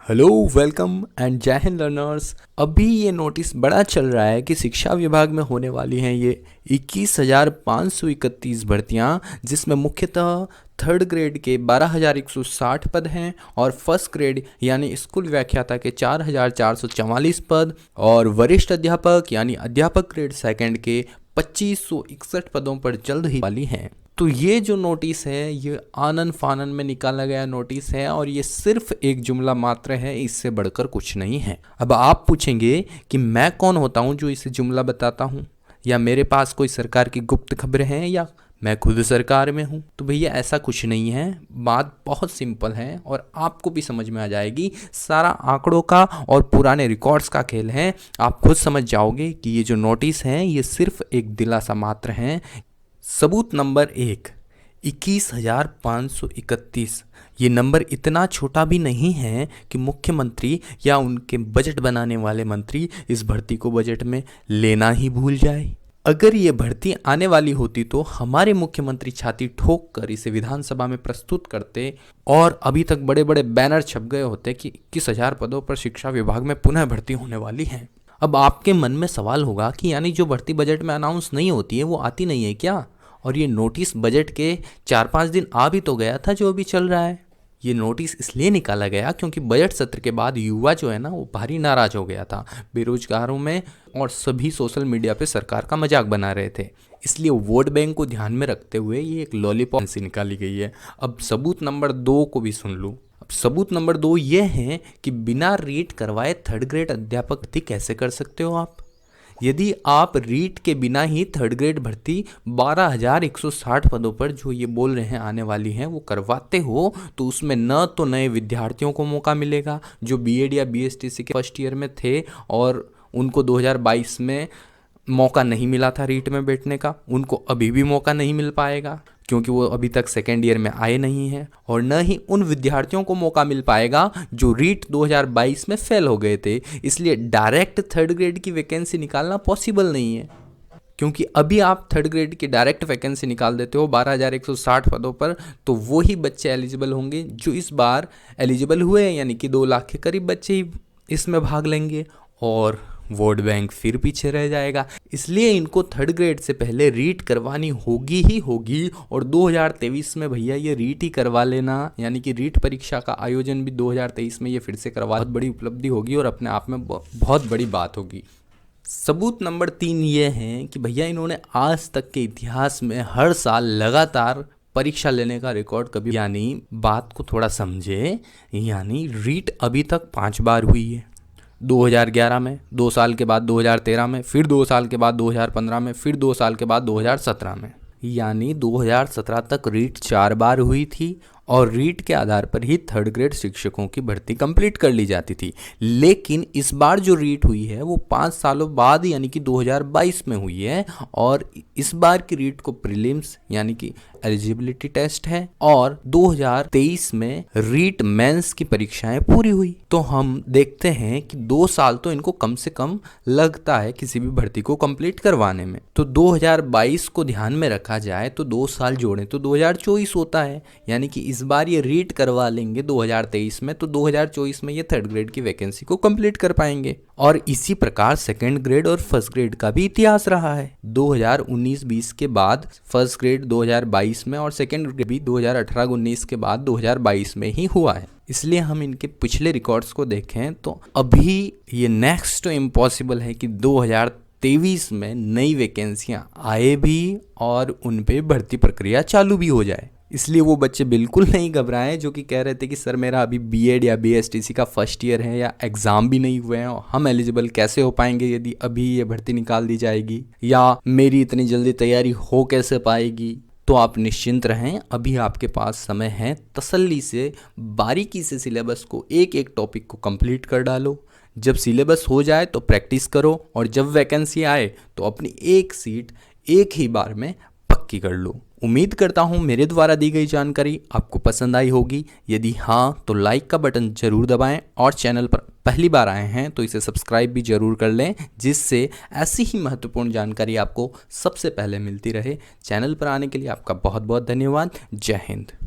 Hello, welcome and जय Hind learners. अभी ये नोटिस बड़ा चल रहा है कि शिक्षा विभाग में होने वाली हैं ये 21,531 भर्तियां, जिसमें मुख्यतः थर्ड ग्रेड के 12,160 पद हैं और फर्स्ट ग्रेड यानी स्कूल व्याख्याता के 4,444 पद और वरिष्ठ अध्यापक यानी अध्यापक ग्रेड सेकंड के 2,561 पदों पर जल्द ही वाली हैं। तो ये जो नोटिस है ये आनन फानन में निकाला गया नोटिस है और ये सिर्फ एक जुमला मात्र है, इससे बढ़कर कुछ नहीं है। अब आप पूछेंगे कि मैं कौन होता हूँ जो इसे जुमला बताता हूँ, या मेरे पास कोई सरकार की गुप्त खबरें हैं, या मैं खुद सरकार में हूँ। तो भैया ऐसा कुछ नहीं है, बात बहुत सिंपल है और आपको भी समझ में आ जाएगी। सारा आंकड़ों का और पुराने रिकॉर्ड्स का खेल है। आप खुद समझ जाओगे कि ये जो नोटिस हैं ये सिर्फ एक दिलासा मात्र हैं। सबूत नंबर 1, 21,531। ये नंबर इतना छोटा भी नहीं है कि मुख्यमंत्री या उनके बजट बनाने वाले मंत्री इस भर्ती को बजट में लेना ही भूल जाए। अगर ये भर्ती आने वाली होती तो हमारे मुख्यमंत्री छाती ठोक कर इसे विधानसभा में प्रस्तुत करते और अभी तक बड़े बड़े बैनर छप गए होते कि 21,000 पदों पर शिक्षा विभाग में पुनः भर्ती होने वाली है। अब आपके मन में सवाल होगा कि यानी जो भर्ती बजट में अनाउंस नहीं होती है वो आती नहीं है क्या? और ये नोटिस बजट के 4-5 दिन आ भी तो गया था जो अभी चल रहा है। ये नोटिस इसलिए निकाला गया क्योंकि बजट सत्र के बाद युवा जो है ना वो भारी नाराज हो गया था बेरोजगारों में, और सभी सोशल मीडिया पे सरकार का मजाक बना रहे थे। इसलिए वोट बैंक को ध्यान में रखते हुए ये एक लॉलीपॉप से निकाली गई है। अब सबूत नंबर 2 को भी सुन लूँ। अब सबूत नंबर 2 ये है कि बिना रीट करवाए थर्ड ग्रेड अध्यापक भर्ती कैसे कर सकते हो आप? यदि आप रीट के बिना ही थर्ड ग्रेड भर्ती 12,160 पदों पर जो ये बोल रहे हैं आने वाली हैं वो करवाते हो, तो उसमें न तो नए विद्यार्थियों को मौका मिलेगा जो बीएड या बीएसटीसी के फर्स्ट ईयर में थे और उनको 2022 में मौका नहीं मिला था रीट में बैठने का, उनको अभी भी मौका नहीं मिल पाएगा क्योंकि वो अभी तक सेकेंड ईयर में आए नहीं हैं, और न ही उन विद्यार्थियों को मौका मिल पाएगा जो रीट 2022 में फेल हो गए थे। इसलिए डायरेक्ट थर्ड ग्रेड की वैकेंसी निकालना पॉसिबल नहीं है, क्योंकि अभी आप थर्ड ग्रेड की डायरेक्ट वैकेंसी निकाल देते हो 12,160 पदों पर, तो वो ही बच्चे एलिजिबल होंगे जो इस बार एलिजिबल हुए हैं, यानी कि 2 लाख के करीब बच्चे ही इसमें भाग लेंगे और वोट बैंक फिर पीछे रह जाएगा। इसलिए इनको थर्ड ग्रेड से पहले रीट करवानी होगी ही होगी, और 2023 में भैया ये रीट ही करवा लेना, यानी कि रीट परीक्षा का आयोजन भी 2023 में ये फिर से करवा, बहुत बड़ी उपलब्धि होगी और अपने आप में बहुत बड़ी बात होगी। सबूत नंबर 3 ये है कि भैया इन्होंने आज तक के इतिहास में हर साल लगातार परीक्षा लेने का रिकॉर्ड कभी, यानी बात को थोड़ा समझे, यानी रीट अभी तक 5 बार हुई है। 2011 में, 2 साल के बाद 2013 में, फिर 2 साल के बाद 2015 में, फिर 2 साल के बाद 2017 में, यानी 2017 तक रीट 4 बार हुई थी और रीट के आधार पर ही थर्ड ग्रेड शिक्षकों की भर्ती कंप्लीट कर ली जाती थी। लेकिन इस बार जो रीट हुई है वो 5 सालों बाद यानी कि 2022 में हुई है, और इस बार की रीट को प्रीलिम्स यानी कि एलिजिबिलिटी टेस्ट है, और 2023 में रीट मेंस की परीक्षाएं पूरी हुई। तो हम देखते हैं कि 2 साल तो इनको कम से कम लगता है किसी भी भर्ती को कंप्लीट करवाने में। तो 2022 को ध्यान में रखा जाए तो 2 साल जोड़ें तो 2024 होता है, यानी कि इस बार ये रीट करवा लेंगे 2023 में, तो 2024 में ये थर्ड ग्रेड की वैकेंसी को कंप्लीट कर पाएंगे। और इसी प्रकार सेकंड ग्रेड और फर्स्ट ग्रेड का भी इतिहास रहा है। 2019-20 के बाद फर्स्ट ग्रेड 2022 में और सेकंड ग्रेड भी 2018-19 के बाद 2022 में ही हुआ है। इसलिए हम इनके पिछले रिकॉर्ड्स को देखें तो अभी ये नेक्स्ट तो इम्पॉसिबल है कि 2023 में नई वैकेंसियां आए भी और उन पे भर्ती प्रक्रिया चालू भी हो जाए। इसलिए वो बच्चे बिल्कुल नहीं घबराएं जो कि कह रहे थे कि सर मेरा अभी बीएड या बीएसटीसी का फर्स्ट ईयर है या एग्ज़ाम भी नहीं हुए हैं, और हम एलिजिबल कैसे हो पाएंगे यदि अभी ये भर्ती निकाल दी जाएगी, या मेरी इतनी जल्दी तैयारी हो कैसे पाएगी। तो आप निश्चिंत रहें, अभी आपके पास समय है, तसल्ली से बारीकी से सिलेबस को एक एक टॉपिक को कंप्लीट कर डालो। जब सिलेबस हो जाए तो प्रैक्टिस करो, और जब वैकेंसी आए तो अपनी एक सीट एक ही बार में पक्की कर लो। उम्मीद करता हूँ मेरे द्वारा दी गई जानकारी आपको पसंद आई होगी। यदि हाँ तो लाइक का बटन जरूर दबाएं, और चैनल पर पहली बार आए हैं तो इसे सब्सक्राइब भी जरूर कर लें, जिससे ऐसी ही महत्वपूर्ण जानकारी आपको सबसे पहले मिलती रहे। चैनल पर आने के लिए आपका बहुत बहुत धन्यवाद। जय हिंद।